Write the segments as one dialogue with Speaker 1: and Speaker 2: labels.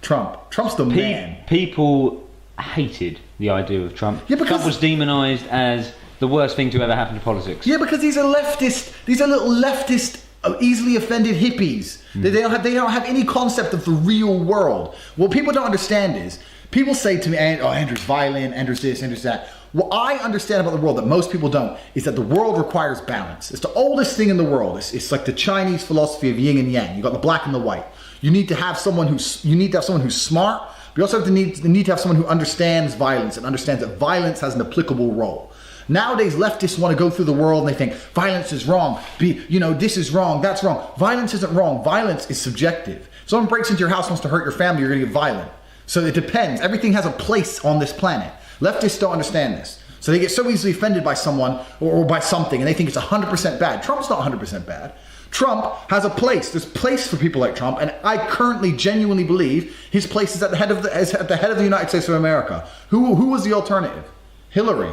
Speaker 1: Trump. Trump's the man.
Speaker 2: People hated the idea of Trump.
Speaker 1: Yeah, because
Speaker 2: Trump was demonised as the worst thing to ever happen to politics.
Speaker 1: Yeah, because these are leftist. These are little leftist, easily offended hippies. They don't have any concept of the real world. What people don't understand is, people say to me, "Oh, Andrew's violent. Andrew's this. Andrew's that." What I understand about the world that most people don't is that the world requires balance. It's the oldest thing in the world. It's like the Chinese philosophy of yin and yang. You got the black and the white. You need to have someone who's smart. But you also need to have someone who understands violence and understands that violence has an applicable role. Nowadays, leftists want to go through the world and they think violence is wrong. This is wrong, that's wrong. Violence isn't wrong. Violence is subjective. If someone breaks into your house and wants to hurt your family, you're going to get violent. So it depends. Everything has a place on this planet. Leftists don't understand this. So they get so easily offended by someone or by something and they think it's 100% bad. Trump's not 100% bad. Trump has a place. There's place for people like Trump, and I currently genuinely believe his place is at the head of the United States of America. Who was the alternative? Hillary.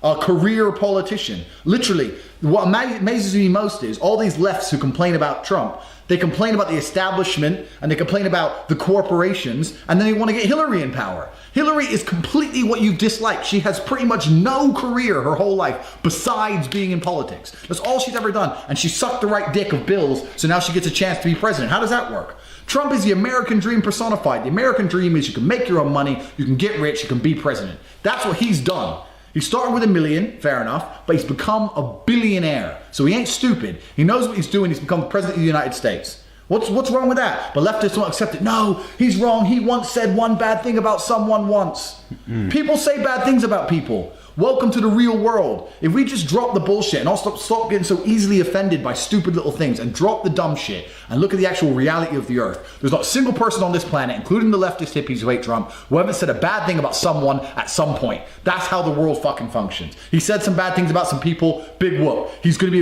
Speaker 1: A career politician. Literally, what amazes me most is all these lefts who complain about Trump, they complain about the establishment and they complain about the corporations, and then they want to get Hillary in power. Hillary is completely what you dislike. She has pretty much no career her whole life besides being in politics. That's all she's ever done. And she sucked the right dick of Bill's, so now she gets a chance to be president. How does that work? Trump is the American dream personified. The American dream is you can make your own money, you can get rich, you can be president. That's what he's done. He started with $1 million, fair enough, but he's become a billionaire. So he ain't stupid. He knows what he's doing. He's become the president of the United States. What's wrong with that? But leftists won't accept it. No, he's wrong. He once said one bad thing about someone once. People say bad things about people. Welcome to the real world. If we just drop the bullshit and all stop getting so easily offended by stupid little things and drop the dumb shit and look at the actual reality of the earth, there's not a single person on this planet, including the leftist hippies who hate Trump, who haven't said a bad thing about someone at some point. That's how the world fucking functions. He said some bad things about some people, big whoop. He's gonna be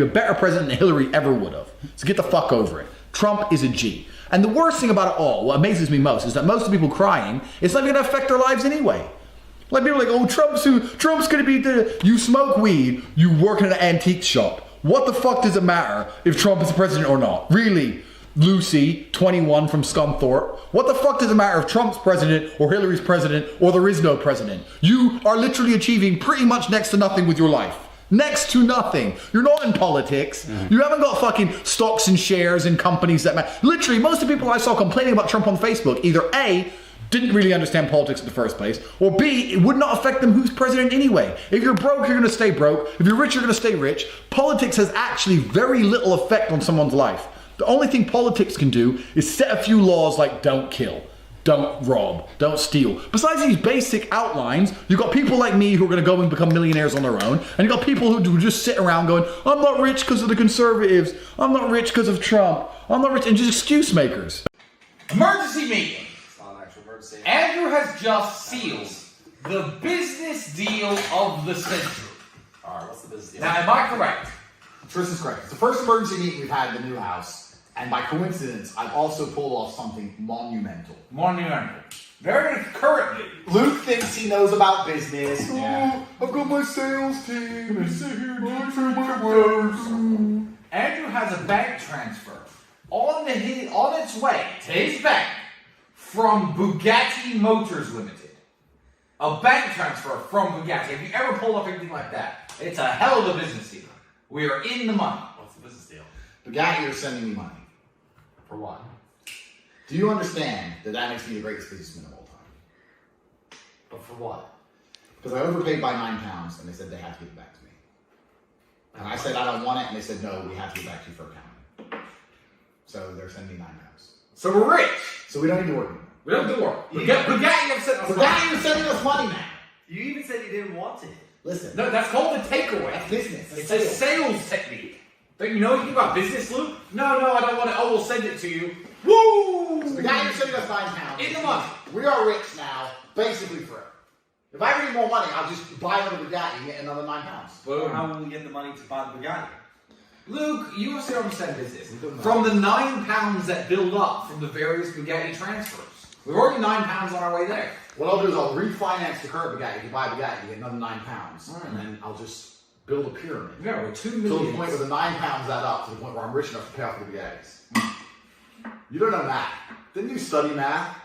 Speaker 1: a better president than Hillary ever would have. So get the fuck over it. Trump is a G. And the worst thing about it all, what amazes me most, is that most of the people crying, it's not gonna affect their lives anyway. Like people are like, oh, Trump's gonna be you smoke weed, you work in an antique shop. What the fuck does it matter if Trump is the president or not? Really, Lucy, 21 from Scunthorpe. What the fuck does it matter if Trump's president or Hillary's president or there is no president? You are literally achieving pretty much next to nothing with your life. Next to nothing. You're not in politics. You haven't got fucking stocks and shares in companies that matter. Literally, most of the people I saw complaining about Trump on Facebook, either A, didn't really understand politics in the first place, or B, it would not affect them who's president anyway. If you're broke, you're gonna stay broke. If you're rich, you're gonna stay rich. Politics has actually very little effect on someone's life. The only thing politics can do is set a few laws like don't kill, don't rob, don't steal. Besides these basic outlines, you've got people like me who are gonna go and become millionaires on their own, and you've got people who just sit around going, I'm not rich because of the conservatives, I'm not rich because of Trump, I'm not rich, and just excuse makers.
Speaker 3: Emergency meeting. Andrew has just sealed the business deal of the century.
Speaker 4: Alright, what's the business deal?
Speaker 3: Now, am I correct?
Speaker 4: First is correct. It's the first emergency meeting we've had in the new house, and by coincidence, I've also pulled off something monumental.
Speaker 3: Monumental. Very currently.
Speaker 4: Luke thinks he knows about business.
Speaker 3: Yeah.
Speaker 4: Oh, I've got my sales team, and sit here and go through my words.
Speaker 3: Andrew has a bank transfer on its way to his bank from Bugatti Motors Limited. A bank transfer from Bugatti. Have you ever pulled off anything like that? It's a hell of a business deal. We are in the money.
Speaker 4: What's the business deal? Bugatti are sending me money.
Speaker 3: For what?
Speaker 4: Do you understand that makes me the greatest businessman of all time?
Speaker 3: But for what?
Speaker 4: Because I overpaid by £9, and they said they had to give it back to me. And I said I don't want it, and they said no, we have to give it back to you for accounting. So they're sending me £9.
Speaker 3: So we're rich.
Speaker 4: So we don't need to work anymore.
Speaker 3: We don't do work. Bugatti have sent us money.
Speaker 4: Bugatti is sending us money now.
Speaker 5: You even said you didn't want it.
Speaker 4: Listen.
Speaker 3: No, that's called a takeaway.
Speaker 4: That's business.
Speaker 3: It's a sales technique. Don't you know anything about business, Luke? No, I don't want it. Oh, we'll send it to you. Woo!
Speaker 4: So Bugatti is sending us £9.
Speaker 3: In the money.
Speaker 4: We are rich now, basically forever. If I ever need more money, I'll just buy another Bugatti and get another £9.
Speaker 5: Well, how will we get the money to buy the Bugatti?
Speaker 3: Luke, you must understand business. From the £9 that build up from the various Bugatti transfers. We're already £9 on our way there.
Speaker 4: What I'll do is I'll refinance the current Bugatti. You buy a Bugatti, you get another £9. And then I'll just build a pyramid.
Speaker 3: Yeah, we're 2
Speaker 4: To the
Speaker 3: million.
Speaker 4: point where the £9 add up to the point where I'm rich enough to pay off the Bugattis. You don't know math. Didn't you study math?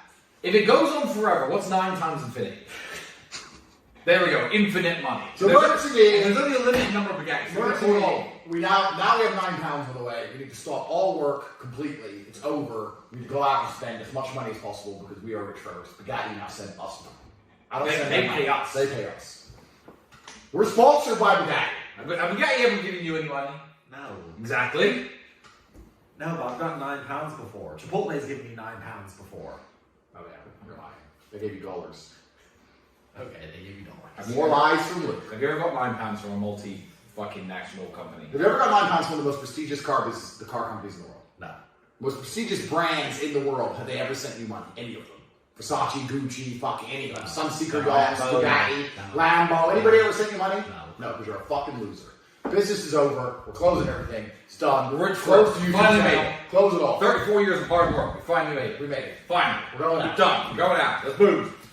Speaker 3: If it goes on forever, what's 9 times infinity? There we go, infinite money.
Speaker 4: So
Speaker 3: there's,
Speaker 4: once again,
Speaker 3: there's only a limited number of Bugattis. So
Speaker 4: once
Speaker 3: we're
Speaker 4: again,
Speaker 3: all.
Speaker 4: we now we have 9 pounds on the way. We need to stop all work completely. It's over. We need to go out and spend as much money as possible because we are rich first. Bugatti now send us money. I don't send
Speaker 3: They
Speaker 4: them money.
Speaker 3: pay us.
Speaker 4: They pay us. We're sponsored by Bugatti.
Speaker 3: Have Bugatti ever given you any money?
Speaker 5: No.
Speaker 3: Exactly.
Speaker 5: No, but I've got £9 before. Chipotle's given me £9 before.
Speaker 4: Oh yeah, you're lying. They gave you dollars.
Speaker 5: Okay, they give you dollars.
Speaker 4: More lies from Luke.
Speaker 3: Have you ever got £9 from a multi-fucking national company?
Speaker 4: Have you ever got 9 pounds from one of the most prestigious car companies in the world?
Speaker 5: No.
Speaker 4: Most prestigious brands in the world. Have they ever sent you money? Any of them? Versace, Gucci, fucking any of them. Sunseeker Yachts,
Speaker 5: Lambo,
Speaker 4: Bugatti,
Speaker 5: no.
Speaker 4: Lambo. Anybody ever sent you money?
Speaker 5: No.
Speaker 4: No, because you're a fucking loser. Business is over. We're closing everything. It's done.
Speaker 3: We're
Speaker 4: close the YouTube
Speaker 3: finally made
Speaker 4: channel.
Speaker 3: it.
Speaker 4: Close it all.
Speaker 3: 34 years of hard work. We finally made it.
Speaker 4: We made it.
Speaker 3: Finally.
Speaker 4: We're going
Speaker 3: We're
Speaker 4: out.
Speaker 3: done. We're going out. Let's move.